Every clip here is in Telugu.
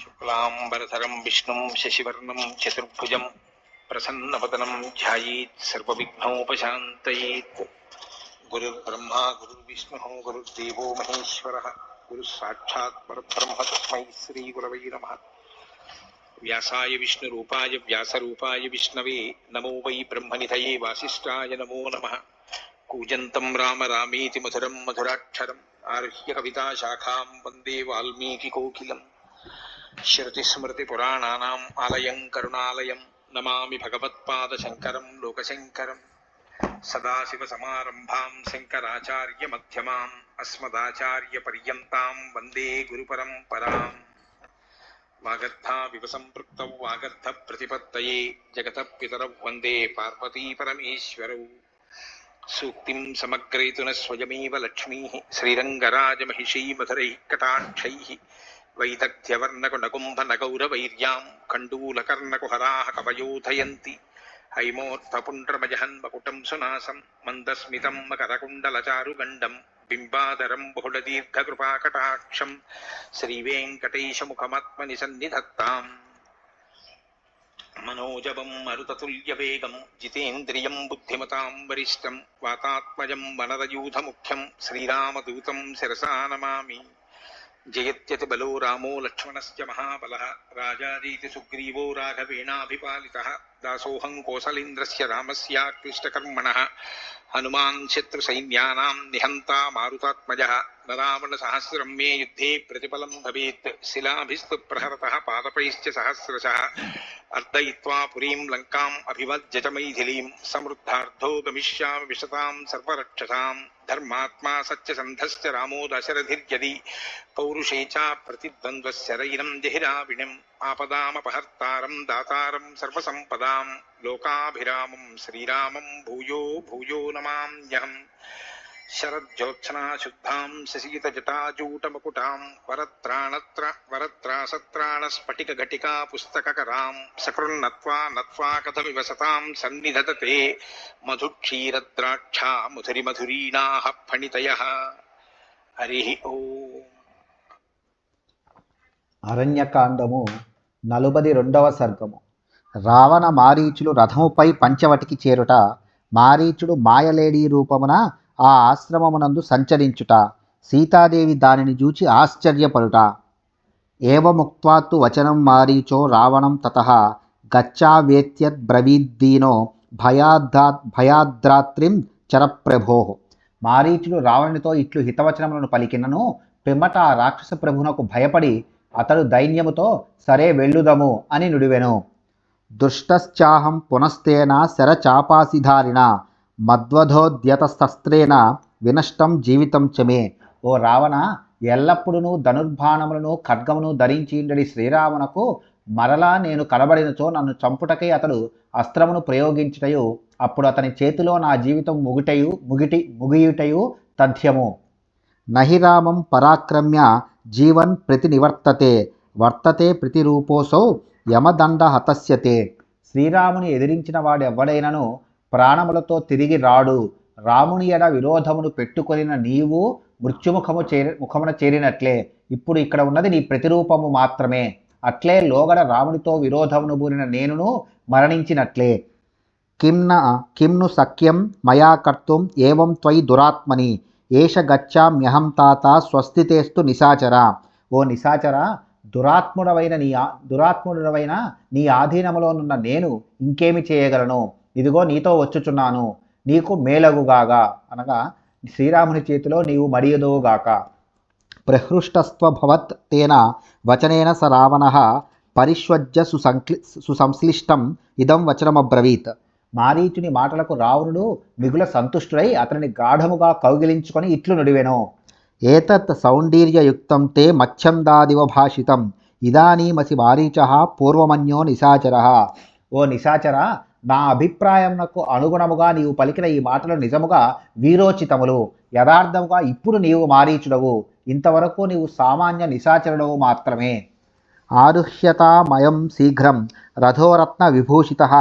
శుక్లాంబరధరం విష్ణుం శశివర్ణం చతుర్భుజం ప్రసన్నవదనం ధ్యాయేత్ సర్వవిఘ్నోపశాంతయేత్. గురుర్బ్రహ్మా గురుర్విష్ణుః గురుర్దేవో మహేశ్వరः గురుః సాక్షాత్ పరబ్రహ్మ తస్మై శ్రీ గురవై నమః. వ్యాసాయ విష్ణురూపాయ వ్యాసరూపాయ విష్ణవే నమో వై బ్రహ్మనిధయే వాసిష్ఠాయ నమో నమః. కూజంతం రామ రామేతి మధురం మధురాక్షరం ఆరుహ్య కవితా శాఖాం వందే వాల్మీకి కోకిలం. శృతిస్మృతిపురాణానాం ఆలయం కరుణాలయం నమామి భగవత్పాదశంకరం లోకశంకరం. సదాశివసమారంభాం శంకరాచార్యమధ్యమాం అస్మదాచార్యపర్యంతాం వందే గురుపరంపరాం. వాగర్థావివ సంపృక్తౌ వాగర్థప్రతిపత్తయే జగతః పితరౌ వందే పార్వతీపరమేశ్వరౌ. సూక్తిం సమగ్రయతున స్వయమేవ లక్ష్మీః శ్రీరంగరాజమహిషీ మధురైః కటాక్షైః. వైదగ్ధ్యవర్ణకునకుంభనగౌరవైర్యాం కండూలకర్ణకుహరాः కవయోధయంతి. హైమోత్పపుండ్రమజహన్మకుటం సునాసం మందస్మితం మకరకుండలచారుగండం బింబాధరం బహుళదీర్ఘకృపాకటాక్షం శ్రీవేంకటేశముఖమాత్మని సన్నిధత్తాం. మనోజవం మరుతతుల్యవేగం జితేంద్రియం బుద్ధిమతాం వరిష్టం వాతాత్మజం వనరయూధముఖ్యం శ్రీరామదూతం శిరసా నమామి. జయత్యతి బలో రామో లక్ష్మణశ్చ మహాబలః రాజాదీతి సుగ్రీవో రాఘవేణాభిపాలితః. దాసోహం కోసలేంద్రస్య రామస్యాక్లిష్టకర్మణః హనుమాన్ శత్రుసైన్యానాం నిహంతా మారుతాత్మజః. రావణ సహస్రం మే యుద్ధే ప్రతిఫలం భవేత్ శిలాభిస్తు ప్రహరతః పాదపైశ్చ సహస్రశః. అర్దయిత్వా పురీం లంకాం అభివజ్యత మైథిలీం సమృద్ధార్థో గమిష్యామి విశతాం సర్వరక్షసాం. ధర్మాత్మా సత్యసంధశ్చ రామో దశరథిర్యది పౌరుషే చ ప్రతిద్వంద్వశరైరం జహిరావిణిం. ఆపదామపహర్తారం దాతారం సర్వసంపదాం లోకాభిరామం శ్రీరామం భూయో భూయో నమామ్యహం. శరజ్యోత్సనా శుద్ధాం శశీతజటాజూటమకుటాం వరత్రాసత్రాణస్ఫటికఘటికా పుస్తకకరాం. సకృన్నత్వా నత్వా కథమివ సతాం సన్నిధతతే మధుక్షీరద్రాక్షా మధురిమధురీణాః ఫణితయః. హరి ఓం. అరణ్యకాండము 42వ సర్గము. రావణ మారీచులు రథముపై పంచవటికి చేరుట, మారీచుడు మాయలేడీ రూపమున ఆ ఆశ్రమమునందు సంచరించుట, సీతాదేవి దానిని చూచి ఆశ్చర్యపడుట. ఏవముక్త్వాత్తు వచనం మారీచో రావణం తతః గచ్చావేత్యద్బ్రవీద్దీనో భయాద్రాత్రిం చరప్రభోః. మారీచుడు రావణునితో ఇట్లు హితవచనములను పలికినను పిమ్మట ఆ రాక్షస ప్రభునకు భయపడి అతడు దైన్యముతో సరే వెళ్ళుదము అని నుడివెను. దుష్టశ్చాహం పునస్తేన శరచాపాసిధారిణ మద్వధోద్యతశస్త్రేణ వినష్టం జీవితం చమే. ఓ రావణ, ఎల్లప్పుడూ ధనుర్బాణములను ఖడ్గమును ధరించిండడి శ్రీరామునకు మరలా నేను కనబడినచో నన్ను చంపుటకై అతడు అస్త్రమును ప్రయోగించుటయు, అప్పుడు అతని చేతిలో నా జీవితం ముగియుటయు తథ్యము. నహి రామం పరాక్రమ్య జీవన్ ప్రతినివర్తతే వర్తతే ప్రతిరూపోసౌ యమదండ హతస్యతే. శ్రీరాముని ఎదిరించిన వాడెవ్వడైనను ప్రాణములతో తిరిగి రాడు. రాముని ఎడ విరోధమును పెట్టుకొనిన నీవు ముఖమున చేరినట్లే. ఇప్పుడు ఇక్కడ ఉన్నది నీ ప్రతిరూపము మాత్రమే. అట్లే లోగడ రామునితో విరోధమును బూరిన నేనును మరణించినట్లే. కింను సఖ్యం మయా కర్తుం ఏవం త్వయి దురాత్మని ఏష గచ్చామ్యహం తాత స్వస్తితేస్తు నిశాచర. ఓ నిశాచర, దురాత్ముడవైన నీ ఆధీనములోనున్న నేను ఇంకేమి చేయగలను? ఇదిగో నీతో వచ్చుచున్నాను, నీకు మేలగుగాగా, అనగా శ్రీరాముని చేతిలో నీవు మడియదువుగాక. ప్రహృష్టస్త్వభవత్ తేన వచనేన స రావణః పరిష్వజ్య సుసంశ్లిష్టం ఇదం వచనమబ్రవీత్. మారీచుని మాటలకు రావణుడు మిగుల సంతుష్టుడై అతనిని గాఢముగా కౌగిలించుకొని ఇట్లు నుడివెను. ఏతత్ సౌందర్యయుక్తం తే మత్స్యందాదివ భాషితం ఇదానీమసి మారీచః పూర్వమన్యో నిశాచరః. ఓ నిశాచర, నా అభిప్రాయమునకు అనుగుణముగా నీవు పలికిన ఈ మాటలు నిజముగా వీరోచితములు. యథార్థముగా ఇప్పుడు నీవు మారీచుడవు, ఇంతవరకు నీవు సామాన్య నిశాచరుడవు మాత్రమే. ఆరుహ్యతామయం శీఘ్రం రథోరత్న విభూషితః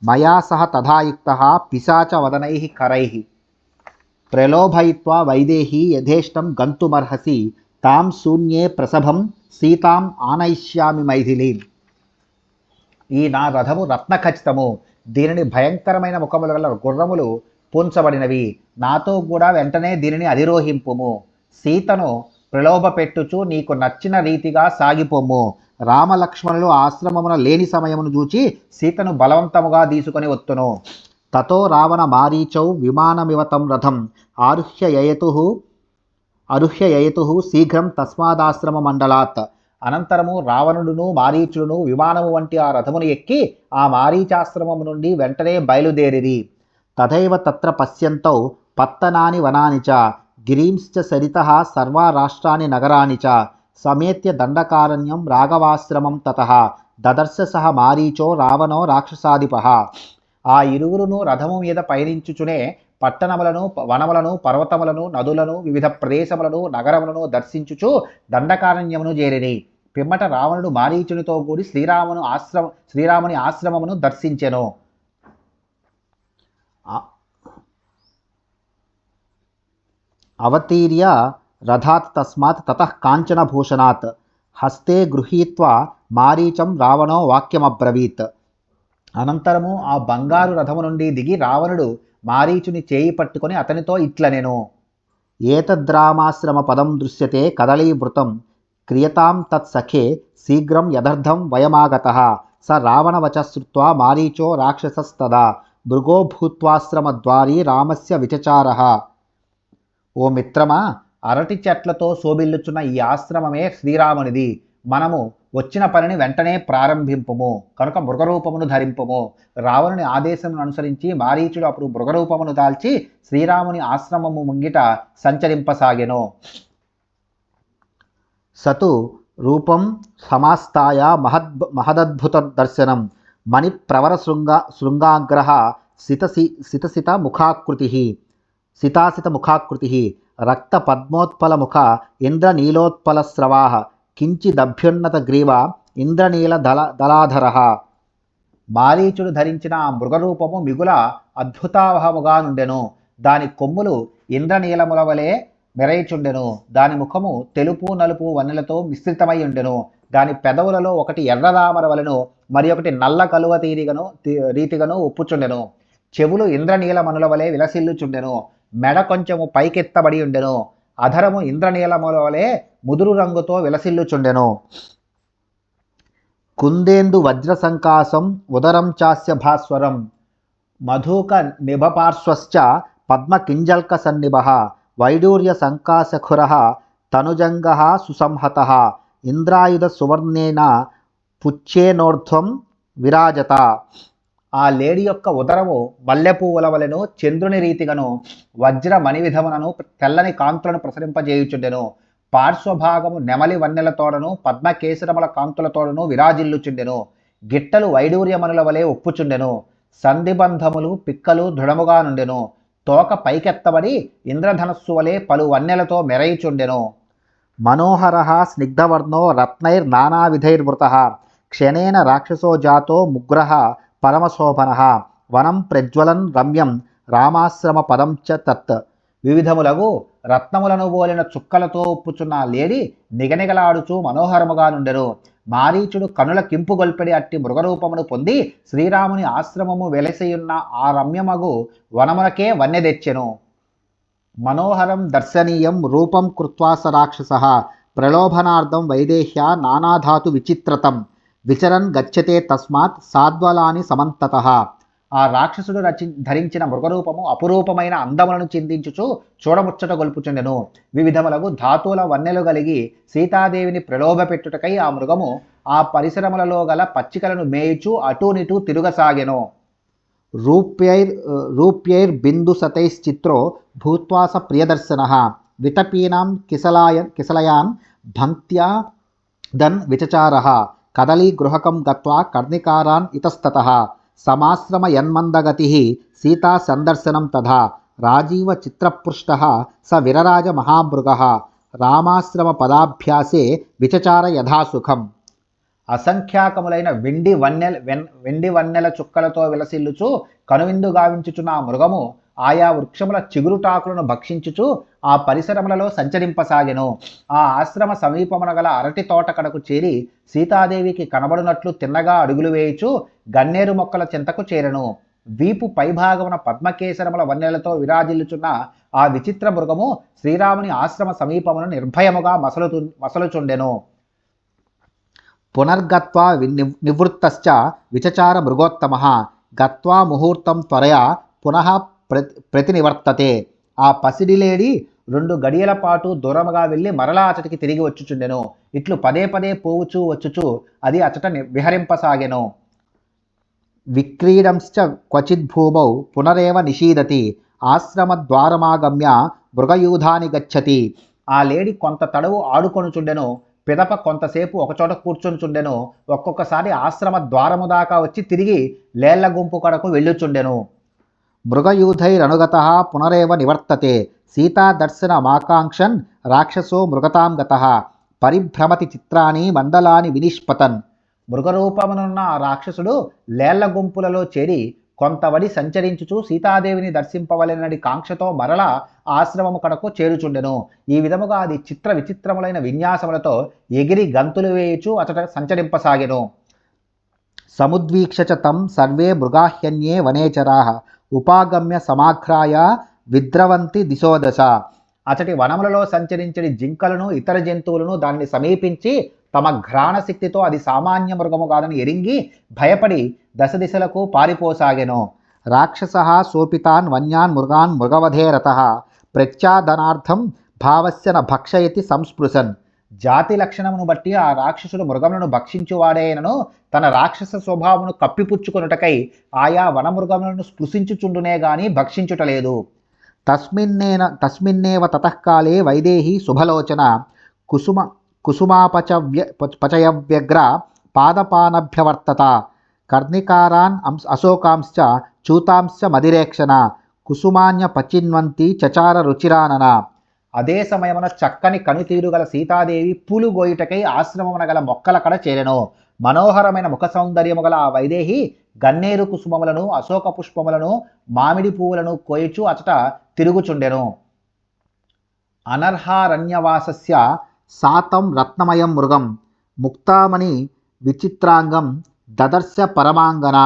మయా సహ తథాయుక్తః పిశాచవదనైః కరైః. ప్రలోభయిత్వా వైదేహీ యథేష్టం గంతుమర్హసి తాం శూన్యే ప్రసభం సీతాం ఆనయిష్యామి మైథిలీం. ఈ నా రథము రత్నఖచితము, దీనిని భయంకరమైన ముఖముల గల గుర్రములు పూంచబడినవి, నాతో కూడా వెంటనే దీనిని అధిరోహింపుము. సీతను ప్రలోభపెట్టుచు నీకు నచ్చిన రీతిగా సాగిపోము. రామలక్ష్మణులు ఆశ్రమమున లేని సమయమును చూచి సీతను బలవంతముగా తీసుకొని వత్తును. తతో రావణ మారీచౌ విమానమివతం రథం అరుహ్య యయతు శీఘ్రం తస్మాదాశ్రమ మండలాత్. అనంతరము రావణుడును మారీచుడును విమానము వంటి ఆ రథమును ఎక్కి ఆ మారీచాశ్రమము నుండి వెంటనే బయలుదేరిరి. తథైవ తత్ర పశ్యంతౌ పత్తనాని వనాని చ గిరీంశ్చ సరితః సర్వా రాష్ట్రాని నగరాని చ సమేత్య దండకారణ్యం రాఘవాశ్రమం తతః దదర్శ సహ మారీచో రావణో రాక్షసాధిపః. ఆ ఇరువురును రథము మీద పయనించుచునే పట్టణములను, వనములను, పర్వతములను, నదులను, వివిధ ప్రదేశములను, నగరములను దర్శించుచు దండకారణ్యమును చేరిరి. పిమ్మట రావణుడు మారీచునితో కూడి శ్రీరాముని ఆశ్రమమును దర్శించెను. అవతీర్య రథాత్ తస్మాత్ తతః కాంచనభూషణాత్ హస్తే గృహీత్వా మారీచం రావణో వాక్యమబ్రవీత్. అనంతరము ఆ బంగారు రథము నుండి దిగి రావణుడు మారీచుని చేయి పట్టుకొని అతనితో ఇట్లనెను. ఏతద్రామాశ్రమ పదం దృశ్యతే కదళీవృతం క్రియతాం తత్సఖే శీఘ్రం యదర్థం వయమాగతః స రావణవచ శ్రుత్వా మారీచో రాక్షసస్తదా మృగో భూత్వాశ్రమద్వారీ రామస్య విచచారః. ఓ మిత్రమా, అరటి చెట్లతో శోభిల్లుచున్న ఈ ఆశ్రమమే శ్రీరామునిది. మనము వచ్చిన పనిని వెంటనే ప్రారంభింపుము కనుక మృగరూపమును ధరింపుము. రావణుని ఆదేశమును అనుసరించి మారీచుడు అప్పుడు మృగరూపమును దాల్చి శ్రీరాముని ఆశ్రమము ముంగిట సంచరింపసాగెను. సతు రూపం సమాస్తాయ మహదద్భుత దర్శనం మణిప్రవర శృంగాగ్రహ సితసిత ముఖాకృతి రక్త పద్మోత్పలముఖ ఇంద్రనీలోత్పలస్రవాః కించిదభ్యున్నత గ్రీవ ఇంద్రనీల దళాధర. మారీచుడు ధరించిన ఆ మృగరూపము మిగుల అద్భుతావహముగా నుండెను. దాని కొమ్ములు ఇంద్రనీలముల వలె మెరయిచుండెను. దాని ముఖము తెలుపు నలుపు వన్నెలతో మిశ్రితమై ఉండెను. దాని పెదవులలో ఒకటి ఎర్రదామర వలెను, మరి ఒకటి నల్ల కలువ రీతిగను ఉప్పుచుండెను. చెవులు ఇంద్రనీలమనుల వలె విలసిల్లుచుండెను. మెడ కొంచెము పైకెత్తబడి ఉండెను. అధరము ఇంద్రనీలముల వలె ముదురు రంగుతో విలసిల్లుచుండెను. కుందేందు వజ్ర సంకాసం ఉదరం చాస్య భాస్వరం మధుక నిభపార్శ్వశ్చ పద్మ కింజల్క సన్నిభః వైడూర్య సంకాశఖురః తనుజంగః సుసంహతః ఇంద్రాయుధ సువర్ణేన పుచ్చేనోర్ధ్వం విరాజత. ఆ లేడి యొక్క ఉదరము మల్లెపువ్వుల వలెను, చంద్రుని రీతిగను, వజ్ర మణి విధమునను తెల్లని కాంతులను ప్రసరింపజేయుచుండెను. పార్శ్వభాగము నెమలి వన్నెలతోడను పద్మకేసరముల కాంతులతోడను విరాజిల్లుచుండెను. గిట్టలు వైడూర్యమనుల వలె ఒప్పుచుండెను. సంధిబంధములు పిక్కలు దృఢముగా నుండెను. తోక పైకెత్తబడి ఇంద్రధనస్సు వలె పలు వన్నెలతో మెరయిచుండెను. మనోహరః స్నిగ్ధవర్ణో రత్నైర్నానావిధైర్వృతః క్షణేన రాక్షసో జాతో ముగ్రః పరమశోభనః వనం ప్రజ్వలన్ రమ్యం రామాశ్రమ పదం చ తత్. వివిధములగు రత్నములను పోలిన చుక్కలతో ఉప్పుచున్న లేడి నిగనిగలాడుచూ మనోహరముగా నుండెను. మారీచుడు కనుల కింపుగొల్పెడి అట్టి మృగరూపమును పొంది శ్రీరాముని ఆశ్రమము వెలసియున్న ఆ రమ్యమగు వనమునకే వన్నె తెచ్చెను. మనోహరం దర్శనీయం రూపం కృత్వా స రాక్షసః ప్రలోభనార్థం వైదేహ్యా నానాధాతు విచిత్రతం విచరన్ గచ్చతే తస్మాత్ సాద్వలాని సమంతతః. ఆ రాక్షసుడు ధరించిన మృగరూపము అపురూపమైన అందములను చిందించుచు చూడముచ్చట గొల్పుచుండెను. వివిధములగు ధాతువుల వన్నెలు కలిగి సీతాదేవిని ప్రలోభపెట్టుటకై ఆ మృగము ఆ పరిసరములలో గల పచ్చికలను మేయుచు అటూనిటూ తిరుగసాగెను. రూప్యైర్బిందుసతైశ్చిత్రో భూత్వా స ప్రియదర్శనః విటపీనాం కిసలయాన్ భంక్త్యా దన్ విచచారః కదలీ గృహకం గత్వా కర్ణికారాన్ ఇతస్తతః సమాశ్రమయన్మందగతిః సీతా సందర్శనం తథా రాజీవ చిత్రపృష్టః స విరరాజ మహామృగః రామాశ్రమ పదాభ్యాసే విచచార యథాసుఖం. అసంఖ్యాకములైన వెండి వన్నెల చుక్కలతో విలసిల్లుచు కనువిందు గావించుచున్న ఆ మృగము ఆయా వృక్షముల చిగురుటాకులను భక్షించుచు ఆ పరిసరములలో సంచరింపసాగెను. ఆ ఆశ్రమ సమీపమున గల అరటి తోట కడకు చేరి సీతాదేవికి కనబడినట్లు తిన్నగా అడుగులు వేయుచు గన్నేరు మొక్కల చెంతకు చేరెను. వీపు పైభాగమున పద్మకేసరముల వన్నెలతో విరాజిల్లుచున్న ఆ విచిత్ర మృగము శ్రీరాముని ఆశ్రమ సమీపమున నిర్భయముగా మసలుచుండెను. పునర్గత్వా నివృత్తశ్చ విచచార మృగోత్తమః గత్వా ముహూర్తం త్వరయా పునః ప్రతినివర్తతే. ఆ పసిడిలేడి 2 గడియల పాటు దూరముగా వెళ్ళి మరలా అచటికి తిరిగి వచ్చుచుండెను. ఇట్లు పదే పదే పోవుచూ వచ్చుచు అది అచట విహరింపసాగెను. విక్రీడంశ్చ క్వచిద్భూమౌ పునరేవ నిషీదతి ఆశ్రమద్వారమాగమ్య మృగయూధాని గచ్చతి. ఆ లేడి కొంత తడవు ఆడుకొనుచుండెను. పిదప కొంతసేపు ఒకచోట కూర్చొనిచుండెను. ఒక్కొక్కసారి ఆశ్రమ ద్వారము దాకా వచ్చి తిరిగి లేళ్ల గుంపు కడకు వెళ్ళుచుండెను. మృగయూధైరనుగతః పునరేవ నివర్తతే సీతాదర్శనమాకాంక్షన్ రాక్షసో మృగతాం గతః పరిభ్రమతి చిత్రాని మండలాని వినిష్పతన్. మృగరూపమునున్న ఆ రాక్షసుడు లేళ్ల గుంపులలో చేరి కొంతవడి సంచరించుచు సీతాదేవిని దర్శింపవలెనడి కాంక్షతో మరల ఆశ్రమము కడకు చేరుచుండెను. ఈ విధముగా అది చిత్ర విచిత్రములైన విన్యాసములతో ఎగిరి గంతులు వేయుచు అచట సంచరింపసాగెను. సముద్వీక్ష చ తం సర్వే మృగాహ్యన్యే వనేచరాః ఉపాగమ్య సమాఘ్రాయ విద్రవంతి దిశోదశ. అచటి వనములలో సంచరించడి జింకలను ఇతర జంతువులను దానిని సమీపించి తమ ఘ్రాణ శక్తితో అది సామాన్య మృగము కాదని ఎరింగి భయపడి దశ దిశలకు పారిపోసాగెను. రాక్షసః సోపితాన్ వన్యాన్ మృగాన్ మృగవధేరతః ప్రత్యాదనార్థం భావస్య న భక్షయతి సంస్పృశన్. జాతి లక్షణమును బట్టి ఆ రాక్షసుడు మృగములను భక్షించువాడేనను తన రాక్షస స్వభావమును కప్పిపుచ్చుకొనుటకై ఆయా వనమృగములను స్పృశించుచుండునే గాని భక్షించుటలేదు. తస్మిన్నేవ తతఃకాలే వైదేహి శుభలోచన కుసుమాపచయవ్యగ్ర పాదపానభ్యవర్తత కర్ణికారాన్ అశోకాంశ్చ చూతాంశ్చ మదిరేక్షణ కుసుమాన్య పచిన్వంతి చచార రుచిరానన. అదే సమయమున చక్కని కనుతీరు గల సీతాదేవి పూలు గోయుటకై ఆశ్రమమున గల మొక్కల కడ చేరెను. మనోహరమైన ముఖ సౌందర్యము గల ఆ వైదేహి గన్నేరు కుసుమములను అశోక పుష్పములను మామిడి పువ్వులను కోయుచు అచట తిరుగుచుండెను. అనర్హారణ్యవాసస్య సాతం రత్నమయం మృగం ముక్తామణి విచిత్రాంగం దదర్శ పరమాంగన.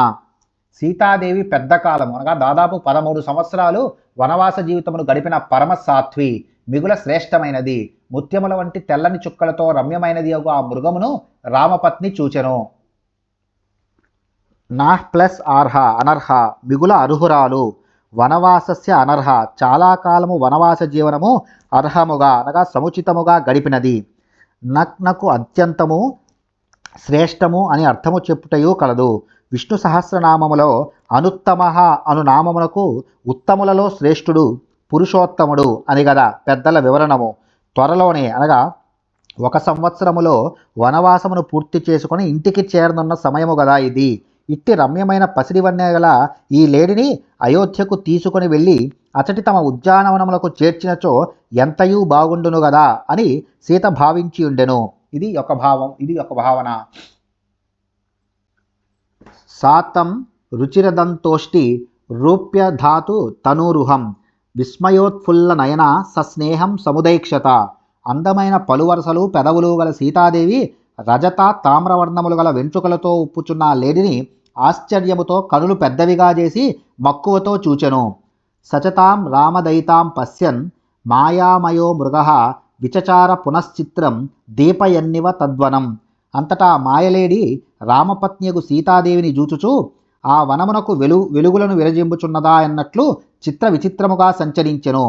సీతాదేవి పెద్ద కాలం అనగా దాదాపు 13 సంవత్సరాలు వనవాస జీవితమును గడిపిన పరమసాత్వి మిగుల శ్రేష్టమైనది ముత్యముల వంటి తెల్లని చుక్కలతో రమ్యమైనది ఆ మృగమును రామపత్ని చూచెను. నాహ్ ప్లస్ ఆర్హ అనర్హ మిగుల అర్హురాలు వనవాసస్య అనర్హ చాలా కాలము వనవాస జీవనము అర్హముగా అనగా సముచితముగా గడిపినది. నకు అత్యంతము శ్రేష్టము అని అర్థము చెప్పుటయు కలదు. విష్ణు సహస్రనామములో అనుత్తమ అను నామమునకు ఉత్తములలో శ్రేష్ఠుడు పురుషోత్తముడు అని గదా పెద్దల వివరణము. త్వరలోనే అనగా 1 సంవత్సరములో వనవాసమును పూర్తి చేసుకొని ఇంటికి చేరనున్న సమయము గదా ఇది. ఇట్టి రమ్యమైన పసిడివన్నె గల ఈ లేడిని అయోధ్యకు తీసుకొని వెళ్ళి అచటి తమ ఉద్యానవనములకు చేర్చినచో ఎంతయూ బాగుండును గదా అని సీత భావించి ఉండెను. ఇది ఒక భావన. సాతం రుచిరదంతోష్టి రూప్యధాతు తనూరుహం విస్మయోత్ఫుల్ల నయన సస్నేహం సముదైక్షత. అందమైన పలువరసలు పెదవులు గల సీతాదేవి రజత తామ్రవర్ణములు గల వెంట్రుకలతో ఉప్పుచున్న లేడిని ఆశ్చర్యముతో కనులు పెద్దవిగా చేసి మక్కువతో చూచెను. సచతాం రామదయితాం పశ్యన్ మాయామయో మృగః విచచార పునశ్చిత్రం దీపయన్నివ తద్వనం. అంతటా మాయలేడి రామపత్నియగు సీతాదేవిని జూచుచు ఆ వనమునకు వెలుగులను విరజింపుచున్నదా అన్నట్లు చిత్ర విచిత్రముగా సంచరించెను.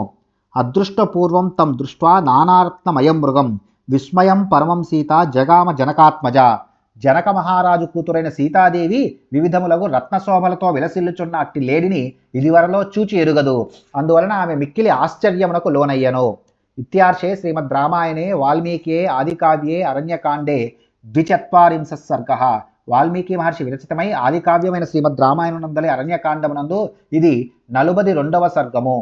అదృష్టపూర్వం తం దృష్ట్వా నానారత్నమయం మృగం విస్మయం పరమం సీత జగామ జనకాత్మజ. జనక మహారాజు కూతురైన సీతాదేవి వివిధములగు రత్నశోభలతో విలసిల్లుచున్న అట్టి లేడిని ఇదివరలో చూచి ఎరుగదు. అందువలన ఆమె మిక్కిలి ఆశ్చర్యమునకు లోనయ్యను. ఇత్యార్షే శ్రీమద్ రామాయణే వాల్మీకియే ఆదికావ్యే అరణ్యకాండే 42 సర్గః. వాల్మీకి మహర్షి విరచితమై ఆదికావ్యమైన శ్రీమద్ రామాయణం నందలి అరణ్యకాండమునందు ఇది 42వ సర్గము.